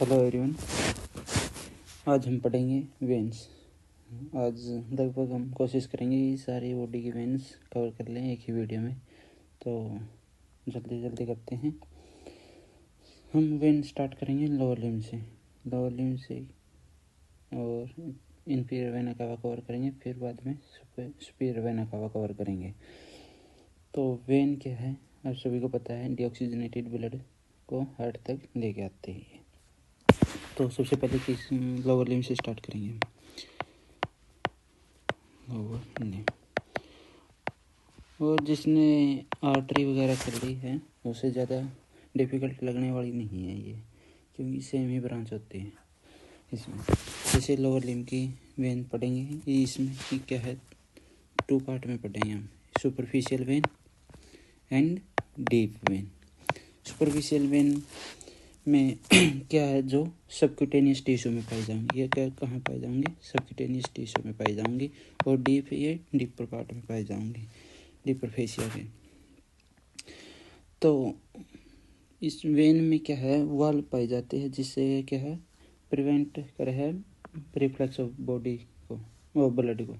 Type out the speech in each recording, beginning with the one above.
Hello everyone. आज हम पढ़ेंगे वेन्स। आज लगभग हम कोशिश करेंगे कि सारी बॉडी की वेन्स कवर कर लें एक ही वीडियो में। तो जल्दी करते हैं। हम वेन स्टार्ट करेंगे लोअर लिम्ब से और इन्फीरियर वेना कावा कवर करेंगे, फिर बाद में सुपीरियर वेना कावा कवर करेंगे। तो वेन क्या है आप सभी को पता है, डीऑक्सीजनेटेड ब्लड को हार्ट तक लेके आते हैं। तो सबसे पहले किस लोअर लिम्ब से स्टार्ट करेंगे। लोअर लिम्ब, और जिसने आर्टरी वगैरह कर ली है उससे ज़्यादा डिफ़िकल्ट लगने वाली नहीं है ये, क्योंकि सेम ही ब्रांच होते हैं इसमें। जैसे लोअर लिम्ब की वेन पढ़ेंगे, इसमें कि क्या है, 2 पार्ट में पढ़ेंगे हम, superficial when and deep vein. Superficial when में क्या है, जो सबक्यूटेनियस टिश्यू में पाई जाएंगी। ये क्या कहाँ पाई जाएंगी, सबक्यूटेनियस टिश्यू में पाई जाएंगी। और डीप, ये डीपर पार्ट में पाई जाएंगी, डीपर फेशिया के। तो इस वेन में क्या है, वाल्व पाई जाते हैं, जिससे क्या है, प्रिवेंट करे है रिफ्लेक्स ऑफ बॉडी को और ब्लड को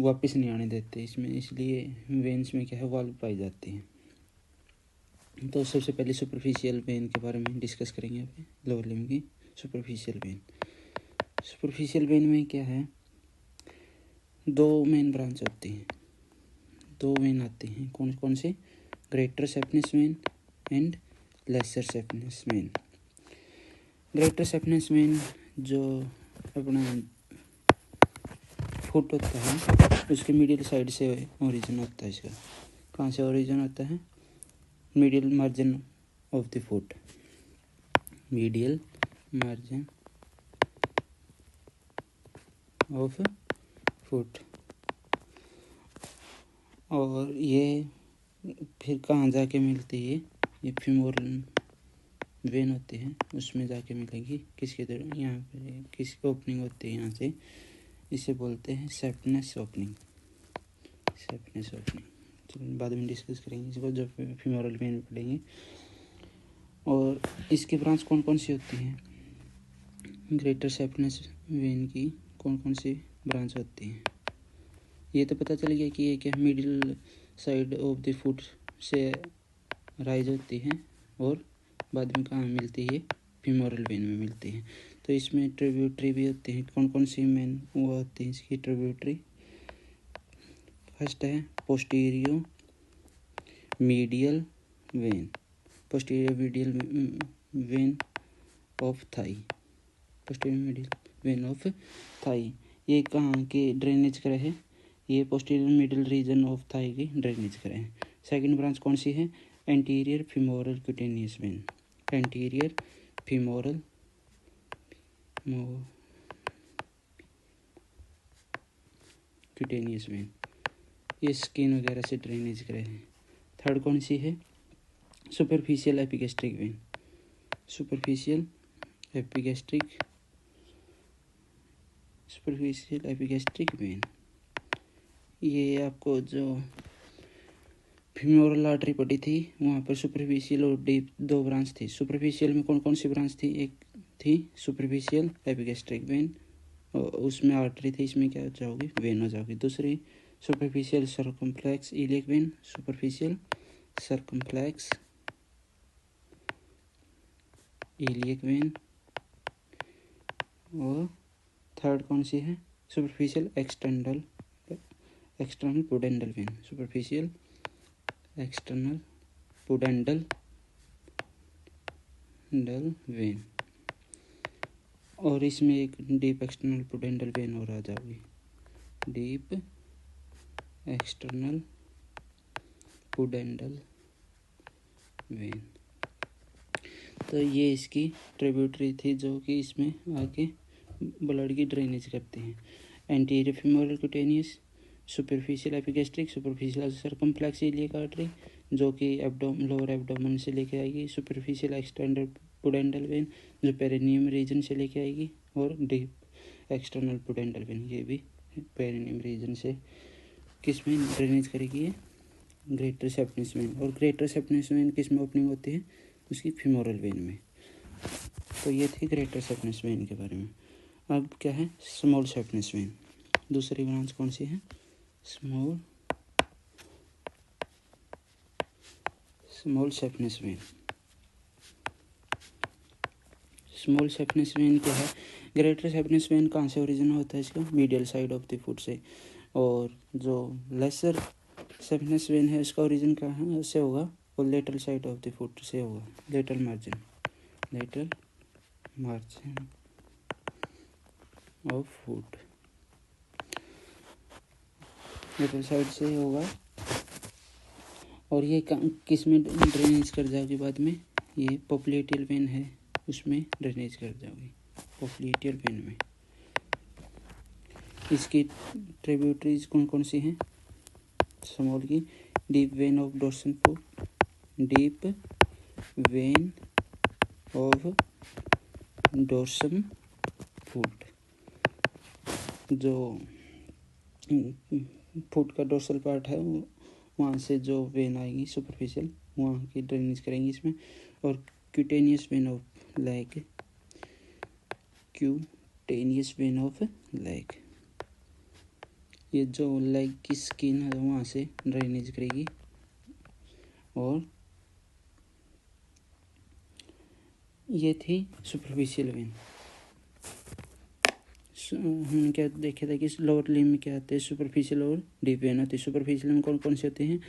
वापस नहीं आने देते इसमें, इसलिए वेन्स में क्या है, वाल्व पाई जाती है। तो सबसे पहले सुपरफिशियल वेन के बारे में डिस्कस करेंगे अभी। लोअर लिम्ब की सुपरफिशियल वेन में क्या है, 2 मेन ब्रांच होती हैं, 2 वेन आती हैं। कौन कौन से, greater safeness when and lesser safeness when. Greater safeness when जो अपना फुट होता है उसके मिडिल साइड से ओरिजिन होता है इसका। कहाँ से ओरिजिन होता है, middle margin of the foot, medial margin of foot. और ये फिर कहाँ जाके मिलती है, ये फीमोरल वेन होती है उसमें जाके मिलेगी। किसके तरह, यहाँ पे किसकी ओपनिंग होती है, यहाँ से, इसे बोलते हैं सेफनेस ओपनिंग। चलो बाद में डिस्कस करेंगे इसको जब फीमोरल वेन में पढ़ेंगे। और इसकी ब्रांच कौन कौन सी होती हैं, ग्रेटर सेफनेस वेन की कौन कौन सी ब्रांच होती हैं, ये तो पता चल गया कि ये क्या, middle side of the foot से राइज होती है और बाद में कहाँ मिलती है, फीमोरल वेन में मिलती है। तो इसमें ट्रिब्यूटरी भी होती हैं। कौन कौन सी मेन वो होती हैं इसकी ट्रिब्यूटरी, फर्स्ट है posterior medial vein, posterior medial vein of thigh, posterior medial vein of thigh. ये कहाँ की ड्रेनेज करे है, ये posterior middle region of thigh की ड्रेनेज करे है। सेकंड ब्रांच कौन सी है, anterior femoral cutaneous vein, anterior femoral cutaneous vein, ये स्किन वगैरह से ड्रेनेज करे हैं। थर्ड कौन सी है, superficial epigastric vein, superficial epigastric vein. ये आपको जो फीमोरल आर्टरी पड़ी थी वहाँ पर सुपरफिशियल और डीप 2 ब्रांच थी। सुपरफिशियल में कौन कौन सी ब्रांच थी, एक थी सुपरफिशियल एपिगैस्ट्रिक वेन, और उसमें आर्टरी थी, इसमें क्या हो जाओगी, वेन हो जाओगी। दूसरी superficial circumflex iliac when, superficial circumflex iliac vein. और थर्ड कौन सी है, superficial external pudendal when, superficial external pudendal when. और इसमें एक डीप एक्सटर्नल पुडेंडल वेन और आ जाओगी, डीप एक्सटर्नल पुडेंडल वेन। तो ये इसकी ट्रिब्यूटरी थी जो कि इसमें आके ब्लड की ड्रेनेज करते हैं। Anterior femoral cutaneous, superficial epigastric, superficial circumflex iliac artery जो कि लोअर एब्डोमेन से लेके आएगी, सुपरफिशियल एक्सटर्नल पुडेंडल वेन जो पेरिनियम रीजन से लेके आएगी, और डीप एक्सटर्नल पुडेंडल वेन ये भी पेरिनियम रीजन से किस में ड्रेनेज करेगी, ये ग्रेटर सेफनेस वेन। और ग्रेटर सेफनेस वेन किस में ओपनिंग होती है, उसकी फीमोरल वेन में। तो ये थी ग्रेटर सैपनस वेन के बारे में। अब क्या है स्मॉल सैपनस वेन। दूसरी ब्रांच कौन सी है? Small saphenous vein. Small saphenous vein क्या है? ग्रेटर सैपनस वेन कहाँ से ओरिजिन होता है इसका? Medial side of the foot से। और जो लेसर सैपनस वेन है उसका ओरिजिन कहाँ से होगा? वो lateral side of the foot से होगा, lateral margin of foot, lateral side से होगा। और ये किस में ड्रेनेज कर जाओगी बाद में? ये पोप्लिटियल वेन है उसमें ड्रेनेज कर जाओगी, पोप्लिटियल वेन में। इसकी ट्रिब्यूटरीज कौन कौन सी हैं? स्मॉल की deep vein of dorsal foot, deep vein of dorsal foot, जो फुट का डोर्सल पार्ट है वहाँ से जो वेन आएगी सुपरफिशियल वहाँ की ड्रेनेज करेंगी इसमें। और cutaneous when of leg, cutaneous when of leg, ये जो लेग की स्किन है वहाँ से ड्रेनेज करेगी। और ये थी सुपरफिशियल वेन। हमने क्या देखा था कि लोअर लिम्ब में क्या आते हैं? सुपरफिशियल और डीप वेन होती है। सुपरफिशियल में कौन कौन से होते हैं?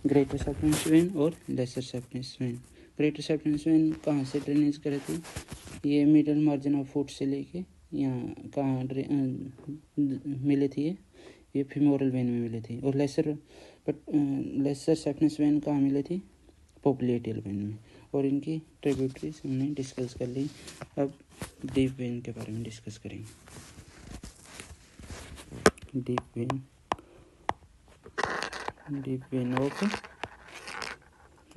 ग्रेटर सैपनस वेन और लेसर सैपनस वेन। ग्रेटर सैपनस वेन कहाँ से ड्रेनेज करे थे? ये मिडल मार्जिन ऑफ फुट से लेके यहाँ कहाँ मिले थी? ये फीमोरल वेन में मिले थे। और लेसर सैपनस वेन कहाँ मिले थी? पोप्लिटियल वेन में। और इनकी ट्रिब्यूटरीज हमने डिस्कस कर ली। अब डीप वेन के बारे में डिस्कस करेंगे। Deep vein of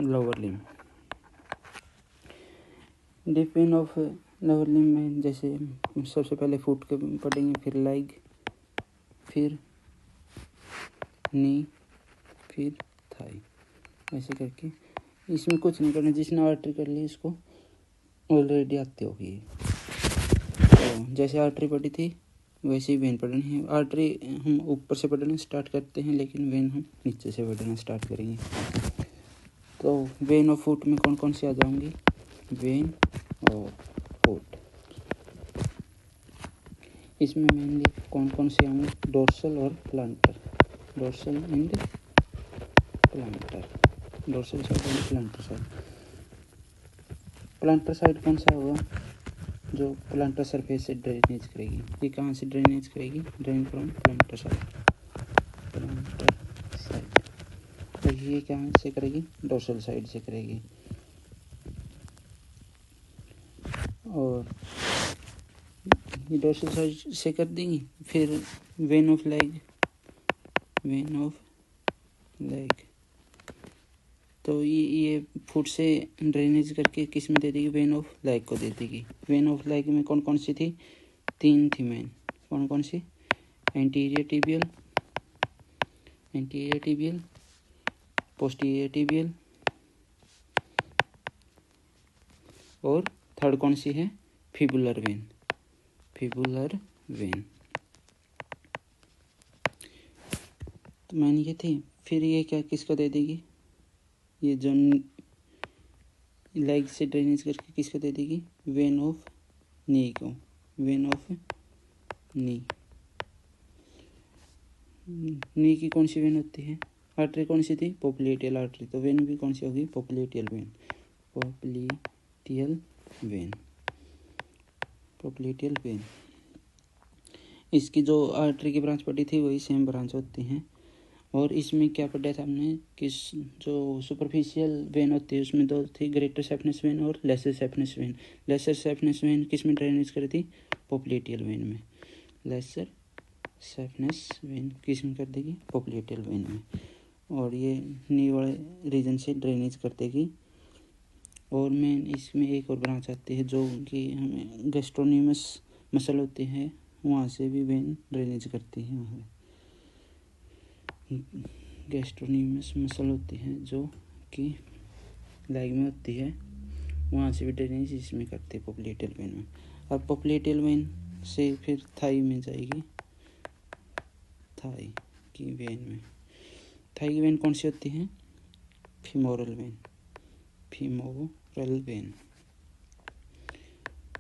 lower limb. Deep vein of lower limb में जैसे सबसे पहले फुट के पढ़ेंगे, फिर लेग, फिर नी, फिर थाई, ऐसे करके। इसमें कुछ नहीं करना, जिसने आर्टरी कर ली इसको ऑलरेडी आती होगी। तो जैसे आर्टरी पढ़ी थी वैसे ही वेन पढ़नी है। आर्टरी हम ऊपर से पढ़ना स्टार्ट करते हैं, लेकिन वेन हम नीचे से पढ़ना स्टार्ट करेंगे। तो वेन ऑफ फुट में कौन कौन सी आ जाएंगी? वेन ऑफ फुट इसमें मेनली कौन कौन से आएंगे? डोर्सल और planter. Dorsal and planter, dorsal side and planter side. Planter side कौन सा होगा? जो प्लांटर सरफेस से ड्रेनेज करेगी। ये कहाँ से ड्रेनेज करेगी? ड्रेन फ्रॉम प्लांटर साइड, और ये कहाँ से करेगी? डोर्सल साइड से करेगी। और ये डोर्सल साइड से कर देंगी। फिर वेन ऑफ लेग, तो ये फुट से ड्रेनेज करके किस में दे देगी? वेन ऑफ लेग को दे देगी। वेन ऑफ लेग में कौन कौन सी थी? 3 थी मेन। कौन कौन सी? एंटीरियर टिबियल, पोस्टीरियर टिबियल, और थर्ड कौन सी है? Fibular when. तो मैंने ये थी। फिर ये क्या किसको दे देगी? ये जो लेग से ड्रेनेज करके किसको दे देगी? वेन ऑफ नी को। नी की कौन सी वेन होती है? आर्टरी कौन सी थी? Popliteal artery. तो वेन भी कौन सी होगी? Popliteal when. इसकी जो आर्टरी की ब्रांच पड़ी थी वही सेम ब्रांच होती हैं। और इसमें क्या पढ़ा था हमने कि जो सुपरफिशियल वेन होती है उसमें 2 थी, ग्रेटर सैपनस वेन और लेसर सैपनस वेन। लेसर सैपनस वेन किस में ड्रेनेज करी थी? पोप्लिटियल वेन में। लेसर सैपनस वेन किस में कर देगी? पोप्लिटियल वेन में। और ये नी वाले रीजन से ड्रेनेज कर देगी। और मेन इसमें एक और ब्रांच आती है जो कि हमें गैस्ट्रोनोमस मसल होते हैं वहाँ से भी वेन ड्रेनेज करती है। वहाँ गैस्ट्रोनोमस मसल होती है जो कि लेग में होती है वहाँ से भी ड्रेनेज इसमें करते हैं पोप्लिटियल वेन में। अब पोप्लिटियल वेन से फिर थाई में जाएगी, थाई की वेन में। थाई की वेन कौन सी होती है? Femoral when, femoral when.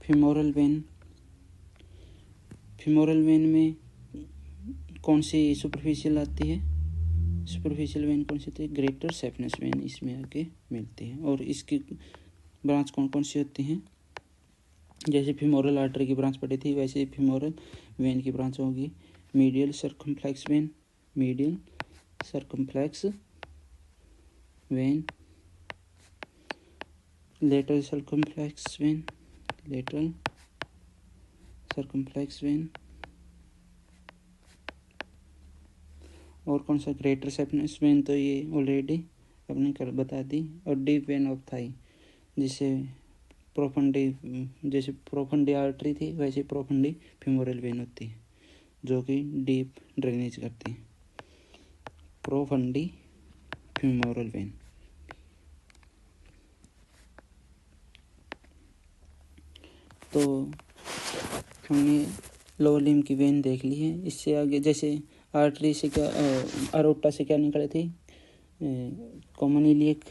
Femoral when, femoral when में कौन सी सुपरफिशियल आती है? सुपरफिशियल वेन कौन सी होती है? ग्रेटर सेफनेस वेन इसमें आके मिलती है। और इसकी ब्रांच कौन कौन सी होती हैं? जैसे फीमोरल आर्टरी की ब्रांच पड़ी थी, वैसे फीमोरल वेन की ब्रांच होगी medial circumflex when, medial circumflex when, lateral circumflex when, lateral circumflex when, और कौन सा? ग्रेटर सेफनेस वेन, तो ये ऑलरेडी अपने कर बता दी। और डीप वेन ऑफ थाई, जिसे प्रोफंडी, जैसे प्रोफंडी आर्टरी थी वैसे प्रोफंडी फीमोरल वेन होती है जो कि डीप ड्रेनेज करती है, प्रोफंडी फीमोरल वेन। तो हमने लोअर लिम्ब की वेन देख ली है। इससे आगे जैसे आर्टरी से क्या, अरोटा से क्या निकले थे? कॉमन इलियक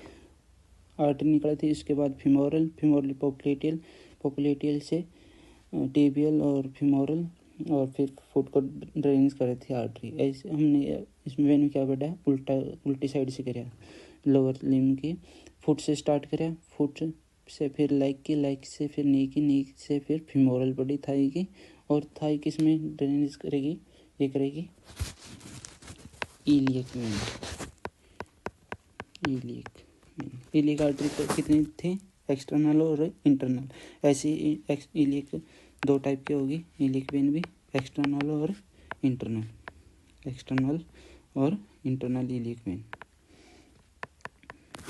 आर्टरी निकले थे। इसके बाद फीमोरल, फीमोरल पोप्लिटियल, पोप्लिटियल से टिबियल और फीमोरल, और फिर फुट को ड्रेनेज करे थे आर्टरी। ऐसे हमने इसमें वेन में क्या बढ़ा? उल्टी साइड से कराया लोअर लिम्ब की। फुट से स्टार्ट कराया, फुट से फिर लेग की, लेग से फिर नी की, नी से फिर फीमोरल पड़ी थाई की। और थाई किस में ड्रेनेज करेगी? ये करेगी इलियक वेन, इलियक आर्टरी तो कितनी थी? एक्सटर्नल और इंटरनल। ऐसी इलियक दो टाइप की होगी, इलियक वेन भी एक्सटर्नल और इंटरनल, एक्सटर्नल और इंटरनल इलियक वेन।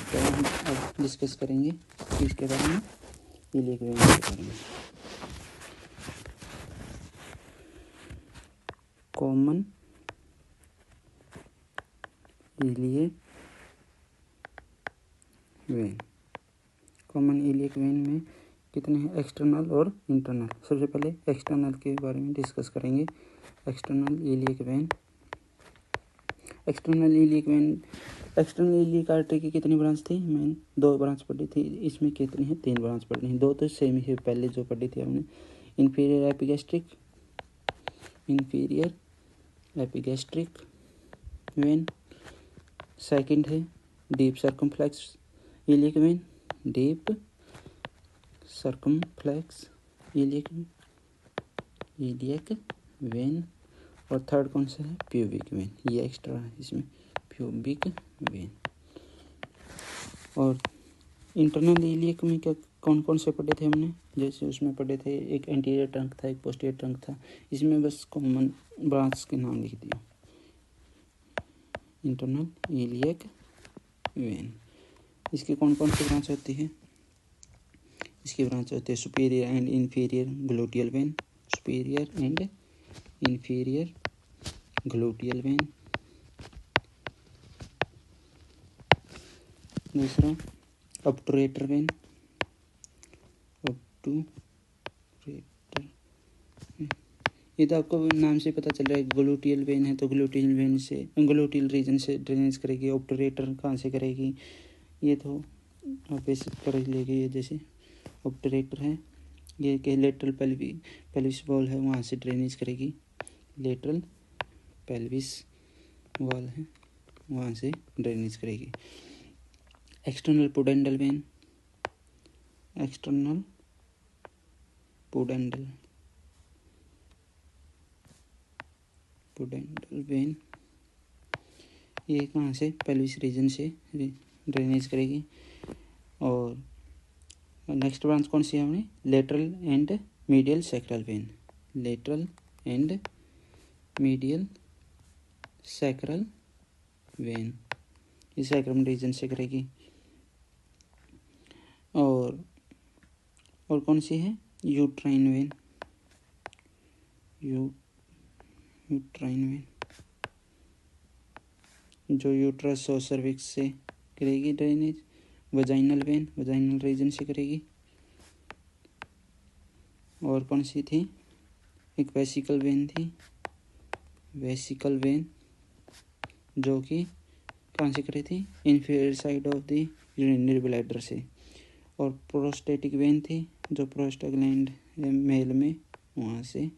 तो हम अब डिस्कस करेंगे इसके बारे में, इलियक वेन के बारे में। Common iliac when, common iliac when में कितने हैं? एक्सटर्नल और इंटरनल। सबसे पहले एक्सटर्नल के बारे में डिस्कस करेंगे। External iliac when, external iliac when, external iliac artery की कितनी ब्रांच थी? मेन 2 ब्रांच पड़ी थी। इसमें कितनी है? 3 ब्रांच पड़ी हैं। 2 तो सेम ही है, पहले जो पड़ी थी हमने। Inferior epigastric, inferior epigastric vein. Second है deep circumflex iliac vein, deep circumflex iliac vein. और थर्ड कौन सा है? Pubic vein. ये एक्स्ट्रा है इसमें, प्यूबिक वेन। और इंटरनल इलियक में क्या कौन कौन से पढ़े थे हमने? जैसे उसमें पढ़े थे, एक एंटीरियर ट्रंक था, एक पोस्टीरियर ट्रंक था। इसमें बस कॉमन ब्रांच के नाम लिख दिया। इंटरनल इलियक वेन, इसकी कौन कौन सी ब्रांच होती है? इसकी ब्रांच होती है superior and inferior gluteal when, superior and inferior gluteal when. दूसरा ऑब्टुरेटर वेन, ऑब्टुरेटर, ये तो आपको नाम से पता चल रहा है। ग्लूटियल वेन है तो ग्लूटियल वेन से, ग्लूटियल रीजन से ड्रेनेज करेगी। ऑब्टुरेटर कहाँ से करेगी? ये तो आप ऐसे कर लेगी। ये जैसे ऑब्टुरेटर है, ये के लेटरल पेल्विस वॉल है, वहाँ से ड्रेनेज करेगी। लेटरल पेल्विस वॉल है, वहाँ से ड्रेनेज करेगी। External pudendal when, external pudendal when, ये कहाँ से? पेल्विस रीजन से ड्रेनेज करेगी। और नेक्स्ट ब्रांच कौन सी है हमने? Lateral and medial sacral vein, lateral and medial sacral vein, ये सैक्रम रीजन से करेगी। और कौन सी है? यूट्राइन वेन, यूट्राइन वेन, जो यूट्रस और सर्विक्स से करेगी drainage. Vaginal vein, vaginal region से करेगी। और कौन सी थी, एक वेसिकल वेन थी, वेसिकल वेन जो कि कहाँ से करी थी, inferior side of the urinary bladder से। और प्रोस्टेटिक वेन थी जो प्रोस्टाग्लैंड मेल में वहाँ से,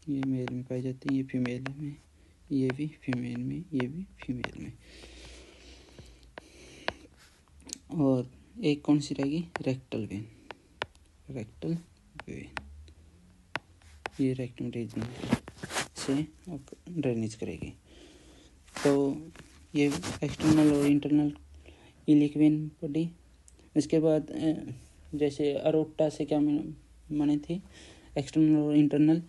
ये मेल में पाई जाती है, ये फीमेल में, ये भी फीमेल में, ये भी फीमेल में। और एक कौन सी रहेगी, रेक्टल वेन, रेक्टल वेन, ये रेक्टम रीजन से ड्रेनेज करेगी। तो ये एक्सटर्नल और इंटरनल इलिक वेन पड़ी। इसके बाद जैसे अरोटा से क्या माने थी, एक्सटर्नल और internal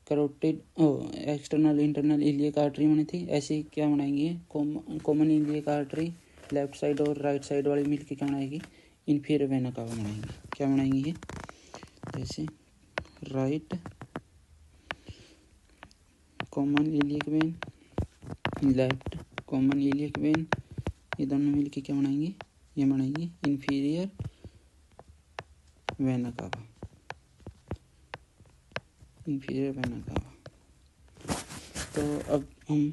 carotid, external internal iliac artery मानी थी। ऐसे क्या बनाएंगे, common iliac artery left side और राइट साइड वाली मिलकर क्या बनाएगी, इन्फीरियर वेना कावा बनाएंगे। क्या बनाएंगे ये, जैसे right common iliac when, left common iliac when, ये दोनों मिलकर क्या बनाएंगे, ये बनाएंगे inferior vena cava, inferior vena cava. तो अब हम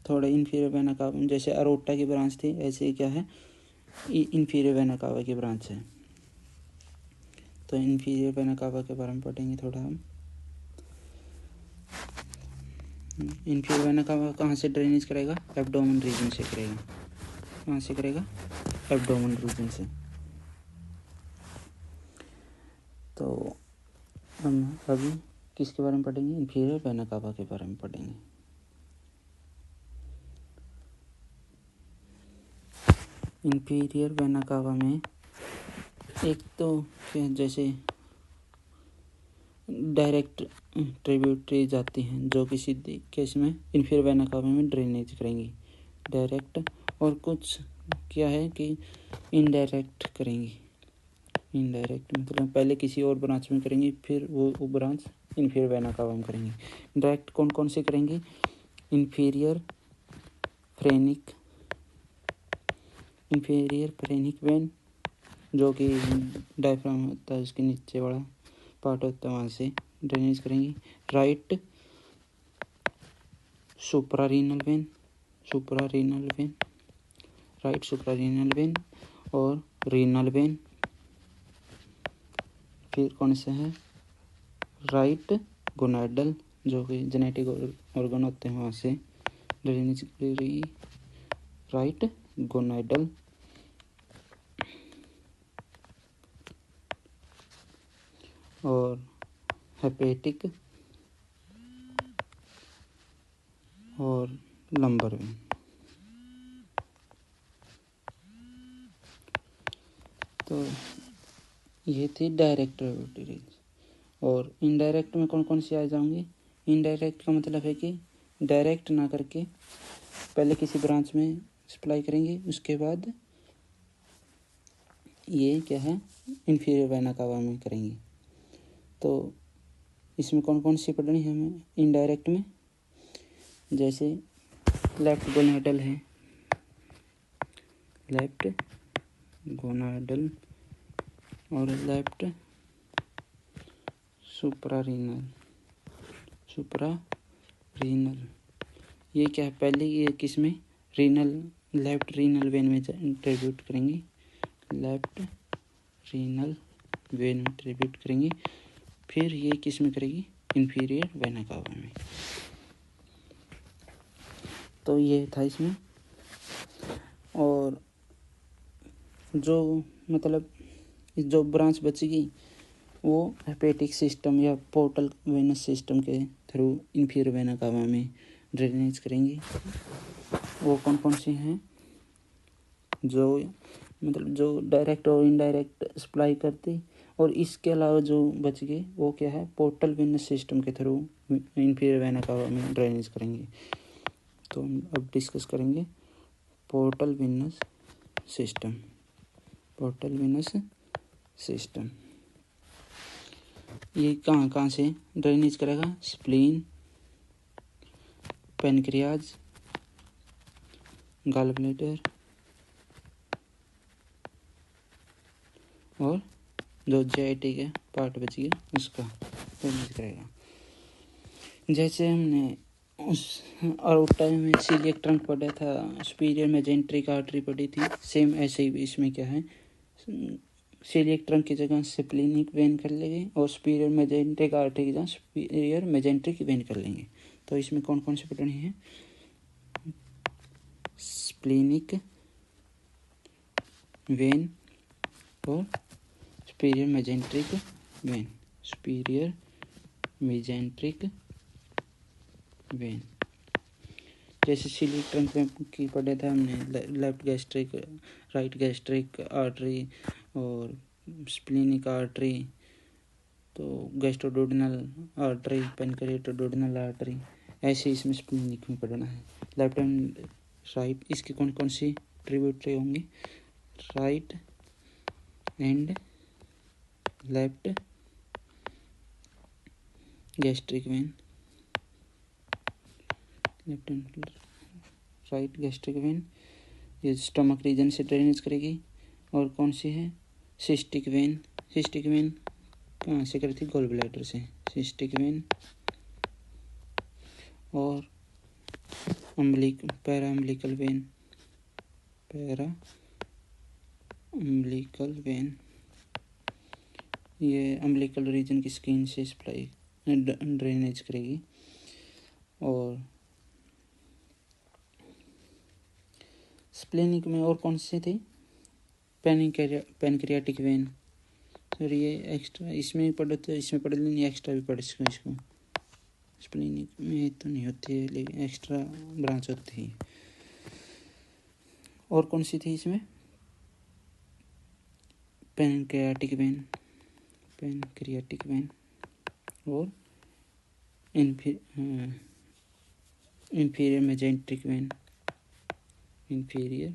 थोड़ा इन्फीरियर वेना कावा, जैसे अरोटा की ब्रांच थी ऐसे ही क्या है, इन्फीरियर वेना कावा की ब्रांच है। तो इन्फीरियर वेना कावा के बारे में पढ़ेंगे थोड़ा हम। इन्फीरियर वेना कावा कहाँ से ड्रेनेज करेगा, एब्डोमेन रीजन से करेगा। कहाँ से करेगा, एब्डोमेन रीजन से। तो हम अभी किसके बारे में पढ़ेंगे, इन्फीरियर वेना कावा के बारे में पढ़ेंगे। इन्फीरियर वेना कावा में एक तो जैसे डायरेक्ट ट्रिब्यूटरी जाती हैं जो कि सीधी केस में इन्फीरियर वेना कावा में ड्रेनेज करेंगी डायरेक्ट, और कुछ क्या है कि इनडायरेक्ट करेंगी। इनडायरेक्ट मतलब पहले किसी और ब्रांच में करेंगी, फिर वो ब्रांच इन्फीरियर वेना कावा में करेंगी। डायरेक्ट कौन कौन से करेंगी, इन्फीरियर फ्रेनिक वेन जो कि डायफ्राम होता है उसके नीचे वाला पार्ट होता है, वहाँ से ड्रेनेज करेंगी। Right suprarenal when, right suprarenal when और रीनल वेन। फिर कौन सा है, राइट गोनाडल जो कि जेनेटिक ऑर्गन होते हैं, वहाँ से ड्रेनेज करेगी, राइट गोनाडल। और हेपेटिक और लंबर वेन। तो ये थी डायरेक्ट ट्रिब्यूटरीज। और इनडायरेक्ट में कौन कौन सी आ जाएंगी, इनडायरेक्ट का मतलब है कि डायरेक्ट ना करके पहले किसी ब्रांच में सप्लाई करेंगे, उसके बाद ये क्या है इन्फीरियर वेना कावा में करेंगे। तो इसमें कौन कौन सी पढ़नी है हमें इनडायरेक्ट में, जैसे लेफ्ट गोनाडल है, लेफ्ट गोनाडल और लेफ्ट सुप्रारीनल, ये क्या है, पहले ये किस में, रीनल, लेफ्ट रीनल वेन में ट्रिब्यूट करेंगे, लेफ्ट रीनल वेन में ट्रिब्यूट करेंगे। फिर ये किस में करेगी, इन्फीरियर वेना कावा में। तो ये था इसमें। और जो मतलब जो ब्रांच बचेगी वो हेपेटिक सिस्टम या पोर्टल वेनस सिस्टम के थ्रू इन्फीरियर वेना कावा में ड्रेनेज करेंगी। वो कौन कौन सी हैं, जो मतलब जो डायरेक्ट और इनडायरेक्ट सप्लाई करती, और इसके अलावा जो बच गए वो क्या है, पोर्टल वेनस सिस्टम के थ्रू इन्फीरियर वेना कावा में ड्रेनेज करेंगे। तो हम अब डिस्कस करेंगे पोर्टल वेनस सिस्टम। ये कहाँ कहाँ से ड्रेनेज करेगा, स्प्लीन, पैनक्रियाज, गॉल ब्लैडर, और जो JIT का पार्ट बच गया उसका ड्रेनेज करेगा। जैसे हमने उस और टाइम में सीलिएक ट्रंक पढ़ा था, सुपीरियर मेजेंट्रिक आर्टरी पढ़ी थी, सेम ऐसे ही इसमें क्या है, सीलिएक ट्रंक की जगह स्प्लीनिक वेन कर लेंगे और सुपीरियर मेजेंट्रिक आर्टरी की जगह सुपीरियर मेजेंट्रिक वेन कर लेंगे। तो इसमें कौन कौन से पढ़ने हैं, स्प्लीनिक वेन और superior mesenteric when, superior mesenteric when. जैसे सीलिएक ट्रंक में की पढ़े थे हमने, left gastric, right gastric artery और स्प्लीनिक आर्टरी, तो गैस्ट्रोडोडिनल आर्टरी, पेनक्रियाटोडोडिनल आर्टरी, ऐसे इसमें स्प्लीनिक में पढ़ना है। लेफ्ट एंड राइट, इसकी कौन कौन सी ट्रिब्यूटरी होंगी, right and left gastric when, left and right gastric when, ये स्टमक रीजन से ड्रेनेज करेगी। और कौन सी है, सिस्टिक वेन, सिस्टिक वेन कहाँ से करती, गॉल ब्लैडर से, सिस्टिक वेन। और para umbilical when, para umbilical when, ये अम्बिलिकल रीजन की स्किन से सप्लाई ड्रेनेज करेगी। और स्प्लेनिक में और कौन से थे, पेनक्रियाटिक वेन, सर ये एक्स्ट्रा इसमें पढ़ो तो इसमें पढ़ लेंगे, एक्स्ट्रा भी पढ़ सकते इसको, स्प्लेनिक में तो नहीं होती है लेकिन एक्स्ट्रा ब्रांच होती है। और कौन सी थी इसमें, पेनक्रियाटिक वेन, पेनक्रियाटिक वेन और inferior mesenteric when, inferior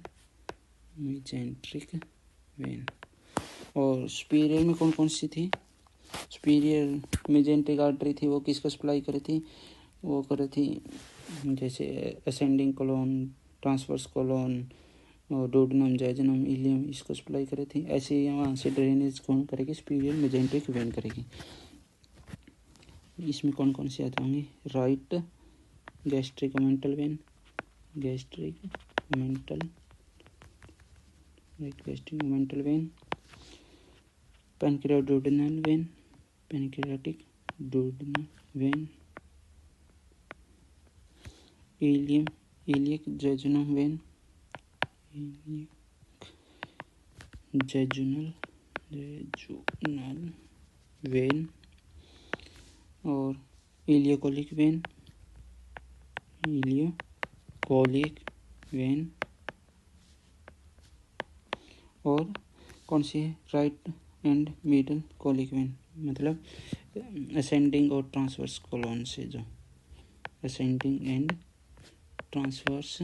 mesenteric when. और सुपीरियर में कौन कौन सी थी, सुपीरियर मेजेंट्रिक आर्टरी थी, वो किसको सप्लाई करी थी, वो करी थी जैसे असेंडिंग कोलोन, ट्रांसवर्स कोलोन और डोडेनम, जैजनम, इलियम, इसको सप्लाई करी थी। ऐसे ही वहाँ से ड्रेनेज कौन करेगी, सुपीरियर मेजेंट्रिक वेन करेगी। इसमें कौन कौन से आते होंगे, right gastroomental vein, right gastroomental vein, pancreaticoduodenal vein, pancreatic duodenal vein, iliac jejunal vein, jejunal vein, और इलियोकोलिक वेन, इलियोकोलिक वेन। और कौन सी है, right and middle colic vein, मतलब असेंडिंग और ट्रांसवर्स कोलोन से, जो असेंडिंग एंड ट्रांसवर्स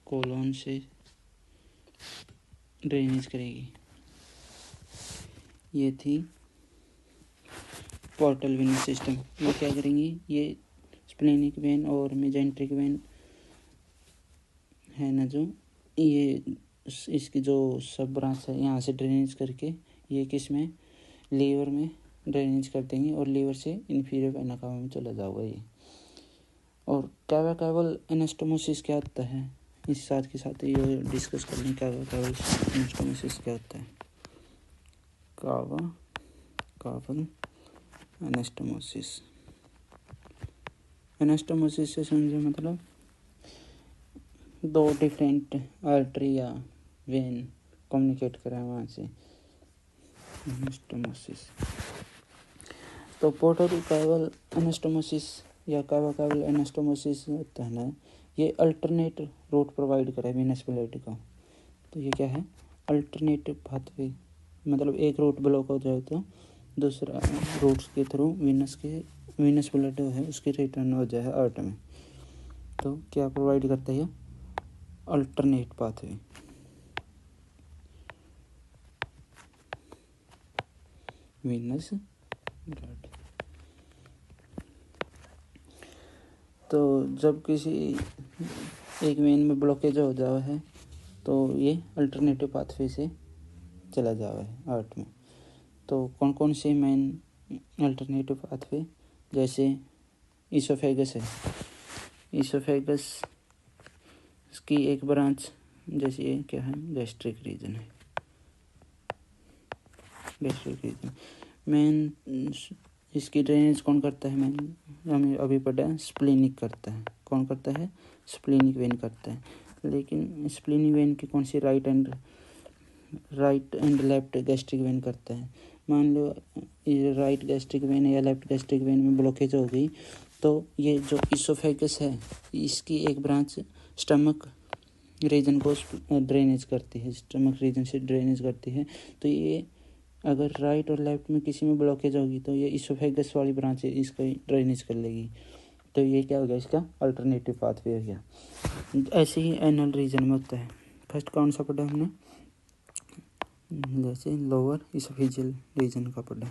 कोलोन से ड्रेनेज करेगी। ये थी पोर्टल वेनस सिस्टम। ये क्या करेंगी, ये स्प्लेनिक वेन और मेजेंट्रिक वेन है ना, जो ये इसकी जो सब ब्रांच है यहाँ से ड्रेनेज करके ये किस में, लीवर में ड्रेनेज कर देंगे और लीवर से इन्फीरियर वेना कावा में चला जाएगा ये। और कावा कावल एनास्टोमोसिस क्या होता है, इस साथ के साथ ये डिस्कस कर लें, कावा कावल एनास्टोमोसिस क्या होता है, कावा कावल एनास्टोमोसिस। एनास्टोमोसिस से समझे मतलब दो डिफरेंट आर्टरी या वेन कम्युनिकेट करें वहाँ से, एनास्टोमोसिस। तो पोर्टल कावल एनास्टोमोसिस या कावा कावल एनास्टोमोसिस होता है ना, ये अल्टरनेट रूट प्रोवाइड करे वीनस ब्लड को। तो ये क्या है, अल्टरनेटिव पाथवे, मतलब एक रूट ब्लॉक हो जाए तो दूसरा रूट्स के थ्रू वीनस ब्लड है उसके रिटर्न हो जाए हार्ट में। तो क्या प्रोवाइड करता है, अल्टरनेट पाथवे। Venous blood. तो जब किसी एक वेन में ब्लॉकेज हो जाए है तो ये अल्टरनेटिव पाथवे से चला जावे हार्ट में। तो कौन कौन से मेन अल्टरनेटिव पाथवे, जैसे इसोफेगस है, इसोफेगस की एक ब्रांच, जैसे ये क्या है, गैस्ट्रिक रीजन है, गैस्ट्रिक रीजन मेन। इसकी ड्रेनेज कौन करता है, मेन हमें अभी पढ़ा है, स्प्लीनिक करता है। कौन करता है, स्प्लीनिक वेन करता है। लेकिन स्प्लीनिक वेन की कौन सी, right and left gastric vein करता है। मान लो ये राइट गैस्ट्रिक वेन या लेफ्ट गैस्ट्रिक वेन में ब्लॉकेज हो गई, तो ये जो इसोफेगस है इसकी एक ब्रांच स्टमक रीजन को ड्रेनेज करती है, स्टमक रीजन से ड्रेनेज करती है। तो ये अगर राइट और लेफ्ट में किसी में ब्लॉकेज होगी तो ये इसोफेगस वाली ब्रांच इसको ड्रेनेज कर लेगी। तो ये क्या हो गया, इसका अल्टरनेटिव पाथवे हो गया। ऐसे ही एनल रीजन में होता है। फर्स्ट कौन सा पढ़ा हमने, जैसे लोअर इसोफेजियल रीजन का पढ़ा,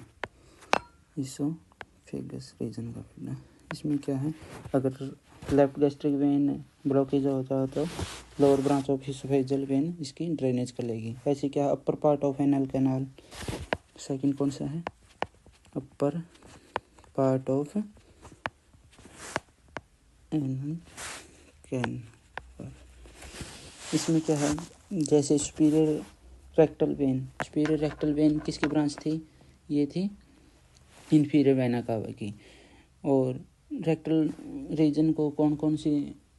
इसोफेगस रीजन का पढ़ा। इसमें क्या है, अगर लेफ्ट गैस्ट्रिक वेन ब्लॉकेज होता है तो lower branch of oesophageal when इसकी ड्रेनेज कर लेगी। ऐसे क्या, upper part of anal canal, second कौन सा है, upper part of anal canal. इसमें क्या है, जैसे सुपीरियर रेक्टल वेन किसकी ब्रांच थी, ये थी इन्फीरियर वेना कावा की। और रेक्टल रीजन को कौन कौन सी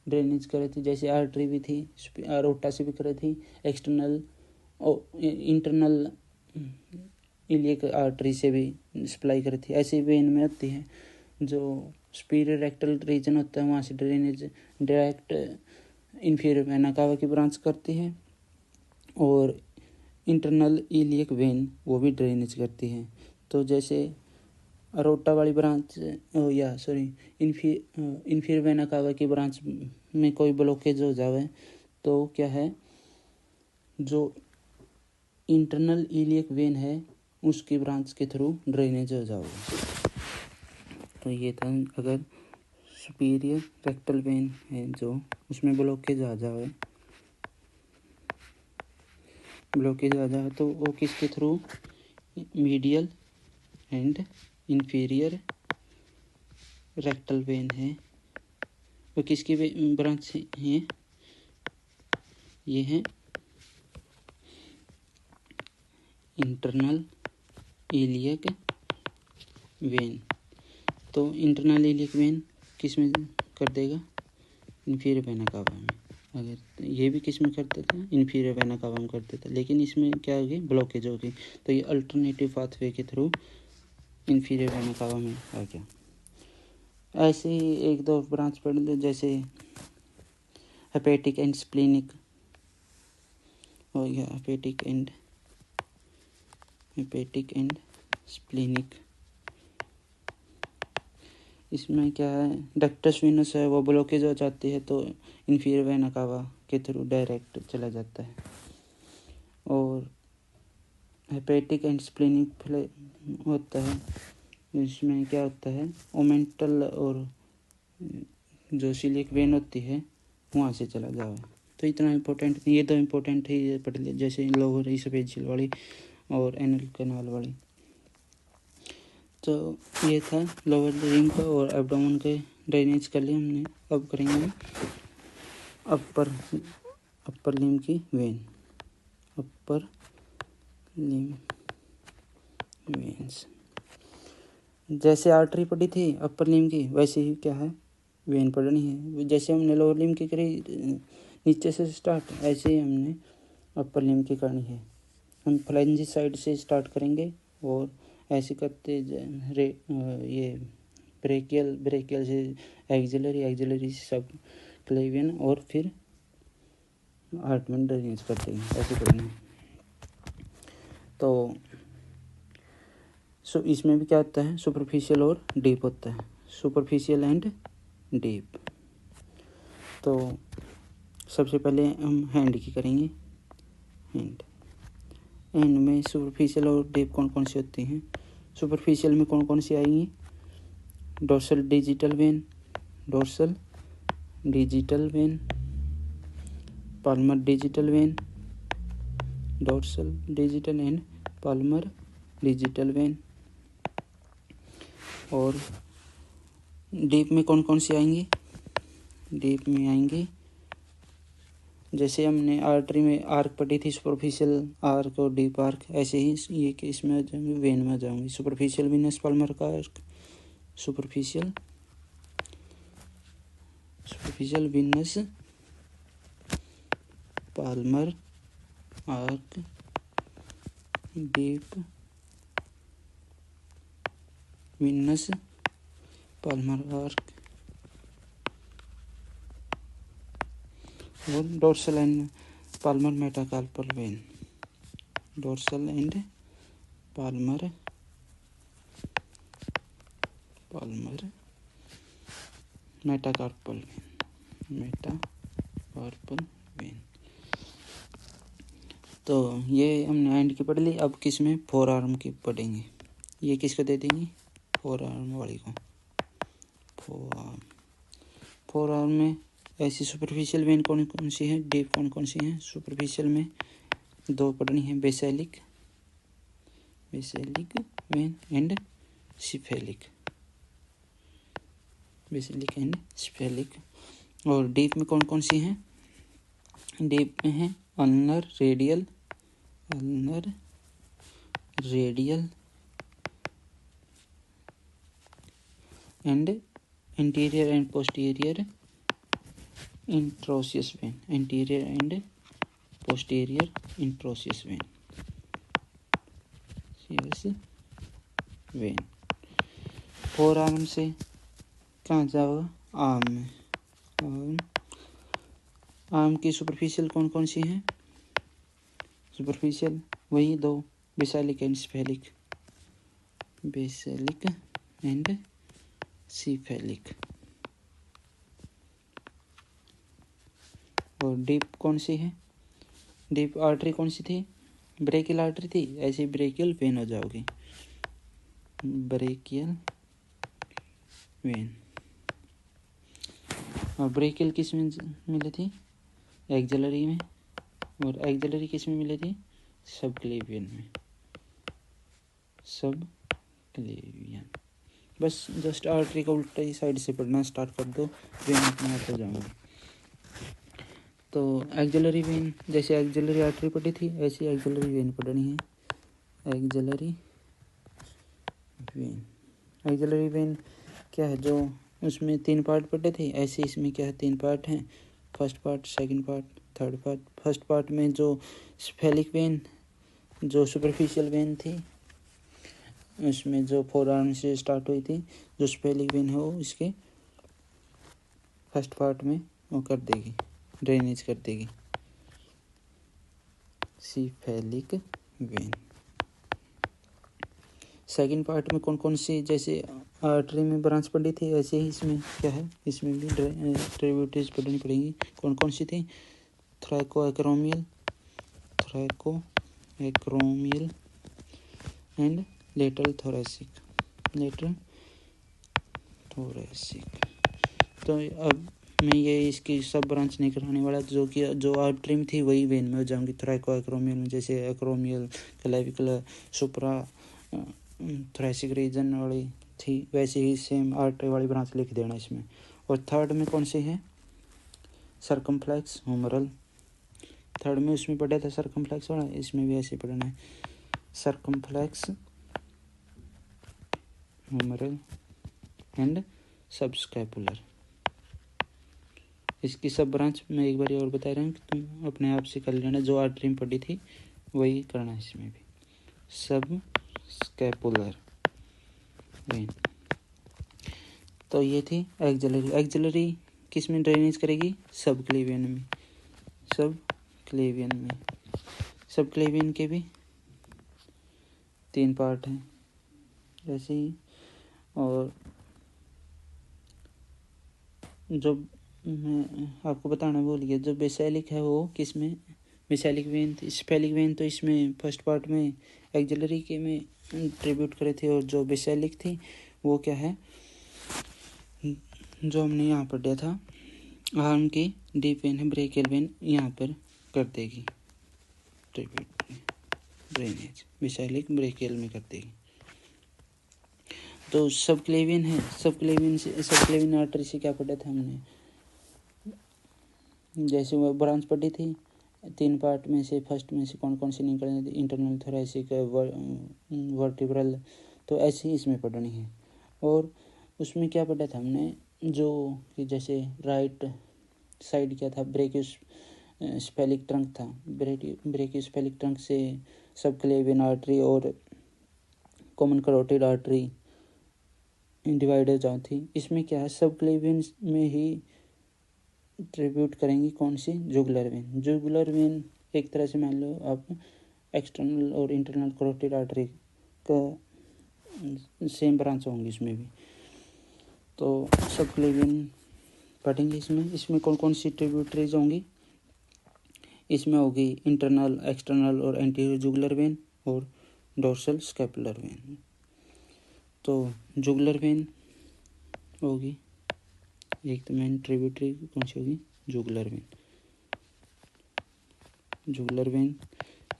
ड्रेनेज करे थी, जैसे आर्टरी भी थी, अरोटा से भी करे थी, एक्सटर्नल और इंटरनल इलियक आर्टरी से भी सप्लाई करी थी। ऐसी वेन में होती है। जो सुपीरियर रेक्टल रीजन होता है वहाँ से drainage direct inferior vena cava की ब्रांच करती है, और इंटरनल इलियक वेन वो भी ड्रेनेज करती है। तो जैसे अरोटा वाली ब्रांच इन्फीरियर वेना कावा की ब्रांच में कोई ब्लॉकेज हो जावे तो क्या है, जो इंटरनल इलियक वेन है उसकी ब्रांच के थ्रू ड्रेनेज हो जाओगे। तो ये था, अगर सुपीरियर रेक्टल वेन है जो उसमें ब्लॉकेज आ जाए तो वो किसके through, medial and inferior rectal vein है, वो किसकी ब्रांच है, ये है इंटरनल इलियक वेन। तो इंटरनल इलियक वेन किस में कर देगा, इन्फीरियर वेना कावा में। अगर ये भी किस में करते थे, इन्फीरियर वेना कावा में करते थे, लेकिन इसमें क्या हो गई, ब्लॉकेज हो गई। तो ये अल्टरनेटिव पाथवे के थ्रू इन्फीरियर वेना कावा में आ गया। ऐसे ही एक दो ब्रांच पढ़ लो, जैसे हेपेटिक एंड स्प्लीनिक हो गया, हेपेटिक एंड स्प्लीनिक। इसमें क्या है, डक्टस वेनस है वो ब्लॉकेज हो जाती है तो इन्फीरियर वेना कावा के थ्रू डायरेक्ट चला जाता है। और हेपेटिक एंड स्प्लीनिक होता है, इसमें क्या होता है, ओमेंटल और जो सिलिक वेन होती है वहाँ से चला जाए। तो इतना इम्पोर्टेंट नहीं, ये दो इम्पोर्टेंट है, ये पढ़ लिया, जैसे लोअर इसोफेजियल वाली और एनल कैनाल वाली। तो ये था लोअर लिम्ब का और एब्डोमेन के ड्रेनेज कर लिया हमने। अब करेंगे हम अपर लिम्ब की वेन, अपर लिम्ब वेन्स। जैसे आर्टरी पढ़ी थी अपर लिम्ब की, वैसे ही क्या है, वेन पढ़नी है। जैसे हमने लोअर लिम्ब की करी नीचे से स्टार्ट, ऐसे ही हमने अपर लिम्ब की करनी है। हम फ्लैंजिस साइड से स्टार्ट करेंगे और ऐसे करते ये ब्रेकियल से एक्सिलरी से सब क्लेवियन और फिर हार्ट में ड्रेनेज करते हैं, ऐसे करना है। तो इसमें भी क्या होता है, सुपरफिशियल और डीप होता है, सुपरफिशियल एंड डीप। तो सबसे पहले हम हैंड की करेंगे। हैंड में सुपरफिशियल और डीप कौन कौन सी होती हैं। सुपरफिशियल में कौन कौन सी आएंगी, dorsal digital when, Palmer digital when dorsal digital and Palmer digital when. और डीप में कौन कौन सी आएंगी? डीप में आएंगी, जैसे हमने आर्टरी में आर्क पढ़ी थी, सुपरफिशियल आर्क और डीप आर्क, ऐसे ही ये कि इसमें आ जाएंगे, वेन में आ जाएंगे। सुपरफिशियल वीनस पाल्मर का arch, superficial venous palmar arch, deep venous palmar arch, और dorsal and palmar metacarpal vein. Dorsal and palmar metacarpal vein. तो ये हमने हैंड की पढ़ ली। अब किस में? फोर आर्म की पढ़ेंगे। ये किसको दे देंगे? फोर आर्म वाली को। फोर आर्म में ऐसी सुपरफिशियल वेन कौन कौन सी है, डीप कौन कौन सी है? सुपरफिशियल में दो पढ़नी है, basilic vein and cephalic, basilic and cephalic. और डीप में कौन कौन सी हैं? डीप में है ulnar radial and anterior and posterior interosseous vein, anterior and posterior interosseous vein. Forearm से कहाँ जाओगे? आर्म में। आर्म की सुपरफिशियल कौन कौन सी हैं? सुपरफिशियल वही दो, बेसिलिक एंड सिफेलिक। और डीप कौन सी है? डीप आर्टरी कौन सी थी? ब्रेकियल आर्टरी थी, ऐसे ब्रेकियल वेन हो जाओगी, ब्रेकियल वेन। और ब्रेकियल किस में मिली थी? एक्सिलरी में। और एक्सिलरी किस में मिली थी? सबक्लेवियन में, सबक्लेवियन। बस जस्ट आर्टरी का उल्टा ही साइड से पढ़ना स्टार्ट कर दो, वेन अपने आप हो जाएंगे। तो एक्सिलरी वेन, जैसे एक्सिलरी आर्टरी पढ़ी थी, ऐसी एक्सिलरी वेन पढ़नी है। एक्सिलरी वेन क्या है? जो उसमें 3 पार्ट पढ़े थे, ऐसे इसमें क्या है? 3 पार्ट हैं, first part, second part, third part. First part में जो सिफेलिक वेन, जो सुपरफिशियल वेन थी, उसमें जो फोर आर्म से स्टार्ट हुई थी, जो सिफेलिक वेन है वो इसके फर्स्ट पार्ट में वो कर देगी, ड्रेनेज कर देगी, सिफेलिक वेन। सेकंड पार्ट में कौन कौन सी, जैसे आर्टरी में ब्रांच पढ़ी थी, ऐसे ही इसमें क्या है? इसमें भी ट्रिब्यूटरीज पढ़नी पड़ेगी। कौन कौन सी थी? थ्रैकोएक्रोमियल एंड लेटरल थोरेसिक। तो अब मैं ये इसकी सब ब्रांच नहीं कराने वाला, जो आर्टरी में थी वही वेन में हो जाऊंगी। थ्रैकोएक्रोमियल में जैसे एक्रोमियल, क्लेविकुलर, सुप्रा थोरेसिक रीजन वाली थी, वैसे ही सेम आर्टरी वाली ब्रांच लिख देना इसमें। और थर्ड में कौन सी है? Circumflex humoral. थर्ड में उसमें पढ़ा था सर्कमफ्लेक्स वाला, इसमें भी ऐसे पढ़ना है, सर्कमफ्लेक्स ह्यूमरल एंड सबस्कैपुलर। इसकी सब ब्रांच मैं एक बार और बता रहा हूँ कि तुम अपने आप से कर लेना, जो आर्टरी में पढ़ी थी वही करना है इसमें भी, सबस्कैपुलर वेन। तो ये थी एक्सिलरी। एक्सिलरी किस में ड्रेनेज करेगी? सबक्लेवियन में। सबक्लेवियन के भी 3 पार्ट हैं ऐसे ही। और जो मैं आपको बताना भूल गया, जो बेसिलिक है वो किस में? बेसिलिक वेन थी। सिफेलिक वेन तो इसमें फर्स्ट पार्ट में एक्सिलरी के में ट्रिब्यूट करे थे, और जो बेसिलिक थी वो क्या है? जो हमने यहाँ पर दिया था आर्म की डीप वेन है, ब्रेकियल वेन यहाँ पर कर देगी। ट्रिब्यूटरी ड्रेनेज विशालिक ब्रेकियल में कर देगी। तो सबक्लेवियन है, सबक्लेवियन आर्टरी से क्या पढ़ा था हमने, जैसे वो ब्रांच पढ़ी थी 3 पार्ट में से, फर्स्ट में से कौन कौन सी निकलनी थी, इंटरनल थोरैसिक वर्टिब्रल, तो ऐसे ही इसमें पढ़नी है। और उसमें क्या पढ़ा था हमने, जो कि जैसे राइट साइड क्या था, ब्रेकियोस्फेलिक ट्रंक था, ब्रेकियोस्फेलिक ट्रंक से सबक्लेवियन आर्टरी और कॉमन करोटिड आर्टरी डिवाइडर जाती थी। इसमें क्या है, सबक्लेवियन में ही ट्रिब्यूट करेंगी कौन सी, जुगुलर वेन। जुगुलर वेन एक तरह से मान लो आप एक्सटर्नल और इंटरनल करोटिड आर्टरी का सेम ब्रांच होंगी इसमें भी। तो सबक्लेवियन पढ़ेंगे। इसमें कौन कौन सी ट्रिब्यूटरीज होंगी, इसमें होगी इंटरनल, एक्सटर्नल और एंटीरियर जुगुलर वेन और डोर्सल स्कैपुलर वेन। तो जुगुलर वेन होगी एक, तो मेन ट्रिब्यूटरी कौन सी होगी, जुगुलर वेन। जुगुलर वेन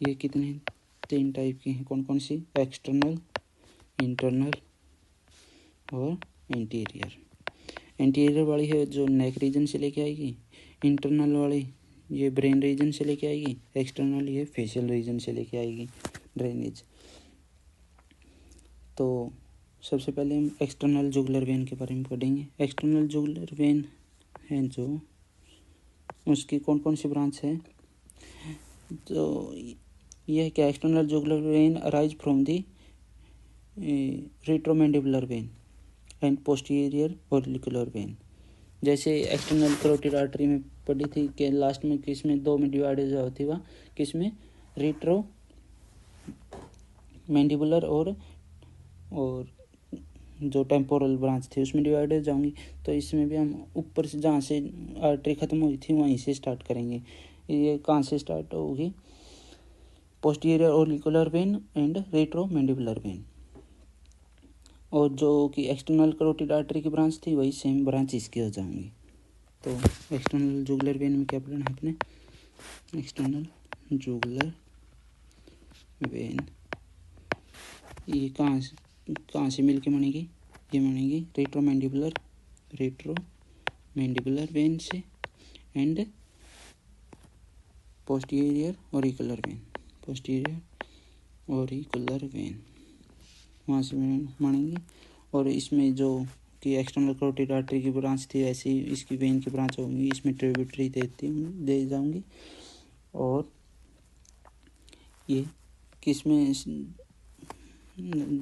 ये कितने 3 टाइप की हैं, कौन कौन सी, एक्सटर्नल, इंटरनल और इंटीरियर। इंटीरियर वाली है जो नेक रीजन से लेके आएगी, इंटरनल वाली ये ब्रेन रीजन से लेके आएगी, एक्सटर्नल ये फेशियल रीजन से लेके आएगी ड्रेनेज। तो सबसे पहले हम एक्सटर्नल जुगुलर वेन के बारे में पढ़ेंगे। एक्सटर्नल जुगुलर वेन है जो, उसकी कौन कौन सी ब्रांच है, तो यह क्या, external jugular vein arise from the retromandibular vein and posterior auricular vein. जैसे एक्सटर्नल करोटिड आर्टरी में पढ़ी थी कि लास्ट में किस में 2 में डिवाइड होती हुआ, किस में रेट्रो मैंडिबुलर और जो टेम्पोरल ब्रांच थी उसमें डिवाइड हो जाऊंगी। तो इसमें भी हम ऊपर से जहाँ से आर्टरी ख़त्म हुई थी वहीं से स्टार्ट करेंगे। ये कहाँ से स्टार्ट होगी, posterior auricular when and retro mandibular when. और जो कि एक्सटर्नल करोटिड आर्टरी की ब्रांच थी वही सेम ब्रांच इसकी हो जाएंगी। तो एक्सटर्नल जुगुलर वेन में क्या पढ़ना है अपने, एक्सटर्नल जुगुलर वेन ये कहाँ से मिल के बनेगी, ये बनेगी रेट्रोमैंडिबुलर वेन से एंड पोस्टीरियर ऑरिकुलर वेन वहाँ से बनेंगी। और इसमें जो कि एक्सटर्नल करोटिड आर्टरी की ब्रांच थी ऐसी इसकी वेन की ब्रांच होंगी, इसमें ट्रिब्यूटरी दे जाऊंगी। और ये किस में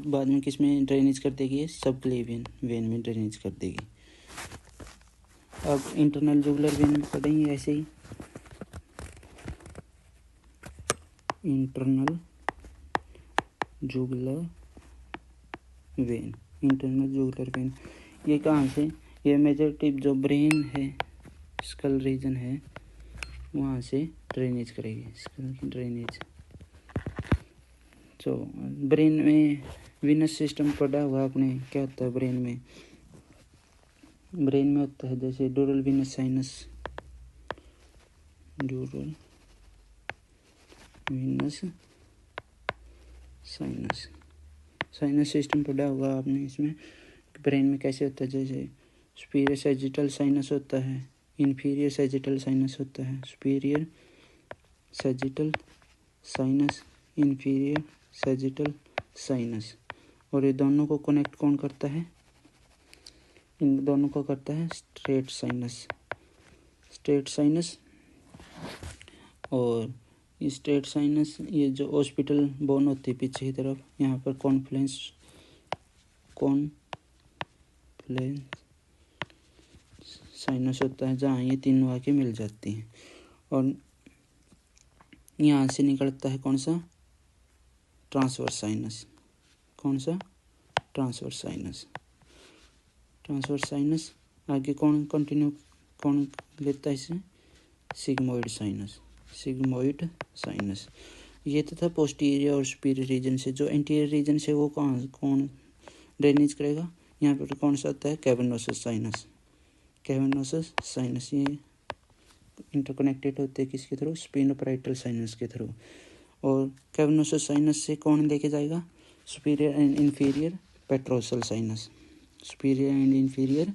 बाद में किस में ड्रेनेज कर देगी, सबक्लेवियन वेन में ड्रेनेज कर देगी। अब इंटरनल जुगुलर वेन में पढ़ेंगे ऐसे ही, इंटरनल जुगुलर वेन ये कहाँ से, ये मेजर टिप जो ब्रेन है, स्कल रीजन है वहाँ से ड्रेनेज करेगी, स्कल की ड्रेनेज। तो ब्रेन में विनस सिस्टम पढ़ा हुआ आपने, क्या होता है ब्रेन में होता है जैसे ड्यूरल विनस साइनस सिस्टम पढ़ा हुआ आपने। इसमें ब्रेन में कैसे होता है, जैसे सुपीरियर सैजिटल साइनस होता है, इन्फीरियर सैजिटल साइनस होता है, superior sagittal sinus, inferior sagittal sinus. और ये दोनों को कनेक्ट कौन करता है, इन दोनों को करता है स्ट्रेट साइनस। और स्ट्रेट साइनस ये जो हॉस्पिटल बोन होती है पीछे की तरफ, यहाँ पर कॉन्फ्लेंस साइनस होता है जहाँ ये तीनों आके मिल जाती हैं। और यहाँ से निकलता है कौन सा, ट्रांसवर्स साइनस। आगे कौन लेता है इसे, सिग्मोइड साइनस। ये तो था पोस्टीरियर और सुपीरियर रीजन से। जो एंटीरियर रीजन से वो कौन ड्रेनेज करेगा, यहाँ पर कौन सा आता है, कैवर्नोसस साइनस। ये इंटरकनेक्टेड होते हैं किसके थ्रू, स्पिनोपराइटल साइनस के थ्रू। और कैवर्नोसस साइनस से कौन लेके जाएगा, superior and inferior petrosal sinus, superior and inferior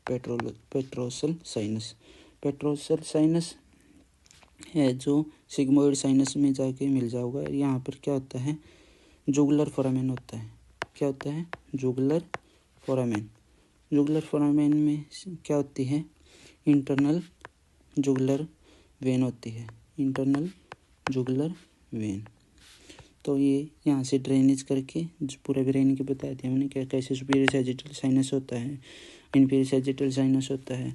petrosal sinus. Petrosal sinus है जो सिग्मोइड साइनस में जाके मिल जाओगा। यहाँ पर क्या होता है, जुगुलर फोरामेन होता है। क्या होता है, जुगुलर फोरामेन। जुगुलर फोरामेन में क्या होती है, इंटरनल जुगुलर वेन होती है, इंटरनल जुगुलर वेन। तो ये यहाँ से ड्रेनेज करके जो पूरे ब्रेन के बताया था हमने क्या कैसे सुपीरियर सैजिटल साइनस होता है, इन्फीरियर सैजिटल साइनस होता है,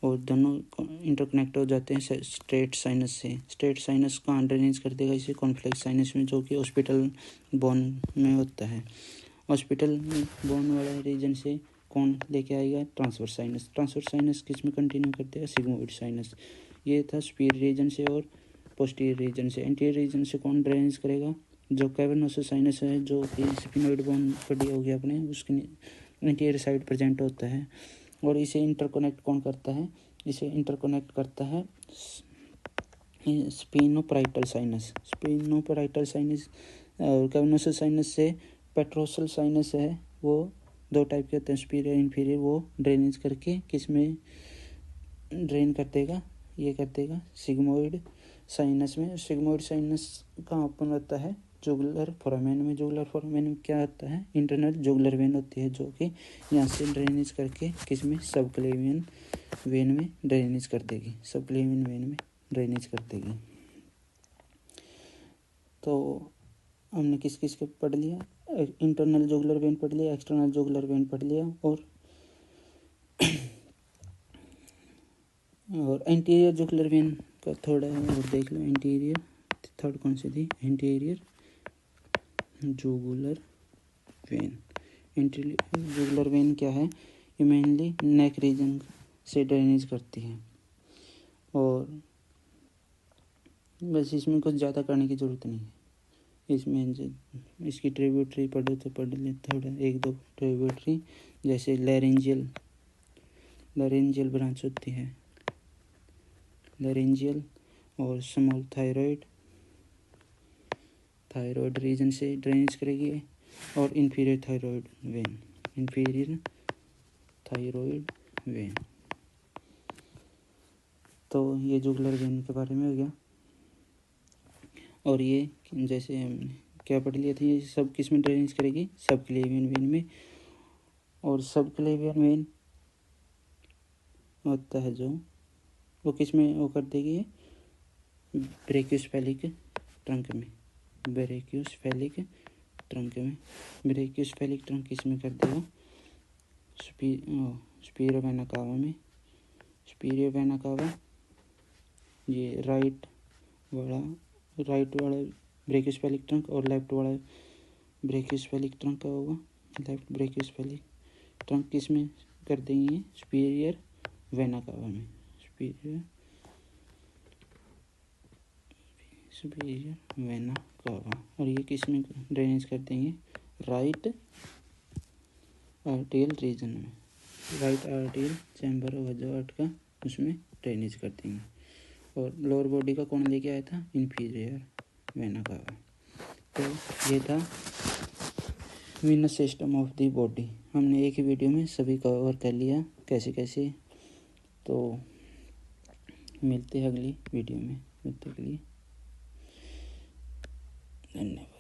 और दोनों इंटरकनेक्ट हो जाते हैं स्ट्रेट साइनस से। स्ट्रेट साइनस कहाँ ड्रेनेज कर देगा, इसे कॉन्फ्लेक्स साइनस में, जो कि हॉस्पिटल बोन में होता है। हॉस्पिटल बोन वाला रीजन से कौन लेके आएगा, ट्रांसवर्स साइनस। ट्रांसवर्स साइनस किस में कंटिन्यू कर देगा, सिग्मोइड साइनस। ये था सुपीरियर रीजन से और पोस्टीरियर रीजन से। एंटीरियर रीजन से कौन ड्रेनेज करेगा, जो कैवर्नोसस साइनस है, जो कि स्फिनोइड बोन पड़ी होगी अपने, उसके एंटीरियर साइड प्रेजेंट होता है। और इसे इंटरकनेक्ट कौन करता है, इसे इंटरकनेक्ट करता है स्पिनोपराइटल साइनस। स्पिनोपराइटल साइनस और कैवर्नोसस साइनस से पेट्रोसल साइनस है, वो दो टाइप के होते हैं, सुपीरियर इन्फीरियर। वो ड्रेनेज करके किस में ड्रेन कर देगा, ये कर देगा सिग्मोइड साइनस में। सिग्मोइड साइनस कहाँ ओपन होता है, जुगुलर फोरामेन में। जुगुलर फोरामेन में क्या होता है, इंटरनल जुगुलर वेन होती है, जो कि यहाँ से ड्रेनेज करके किस में, सबक्लेवियन वेन में ड्रेनेज कर देगी, सबक्लेवियन वेन में ड्रेनेज कर देगी। तो हमने किस किस के पढ़ लिया, इंटरनल जुगुलर वेन पढ़ लिया, एक्सटर्नल जुगुलर वेन पढ़ लिया, और एंटीरियर जुगुलर वेन का थोड़ा और देख लो। एंटीरियर थर्ड कौन सी थी, anterior jugular vein. Anterior jugular vein क्या है, ये मेनली नेक रीजन से ड्रेनेज करती है, और बस इसमें कुछ ज़्यादा करने की ज़रूरत नहीं है। इसमें इसकी ट्रिब्यूटरी पढ़ो तो पढ़ ले थोड़ा, एक दो ट्रिब्यूटरी, जैसे लैरेंजियल ब्रांच होती है, लैरेंजियल, और स्मॉल थायराइड रीजन से ड्रेनेज करेगी, और इन्फीरियर थायराइड वेन। तो ये जुगुलर वेन के बारे में हो गया। और ये जैसे हमने क्या पढ़ लिया था, ये सब किस में ड्रेनेज करेगी, सबक्लेवियन वेन में। और सबक्लेवियन वेन होता है जो, वो किस में वो कर देगी, ब्रेकियोस्फेलिक ट्रंक में। ब्रेकियोस्फेलिक ट्रंक किस में कर देगा, सुपीरियर वेना कावा। ये राइट वाला ब्रेकियोस्फेलिक ट्रंक, और लेफ्ट वाला ब्रेकियोस्फेलिक ट्रंक का होगा, लेफ्ट ब्रेकियोस्फेलिक ट्रंक किस में कर देंगे, सुपीरियर वेना कावा में, सुपीरियर वेना कावा। और ये किस में ड्रेनेज कर देंगे, राइट आर्टियल रीजन में, राइट आर्टियल चैम्बर होगा जो आर्ट का, उसमें ड्रेनेज कर देंगे। और लोअर बॉडी का कौन लेके आया था, इन्फीरियर वेना कावा। तो ये था venous system of the body. हमने एक ही वीडियो में सभी कवर कर लिया कैसे कैसे। तो मिलते हैं अगली वीडियो में, तब तक के लिए धन्यवाद।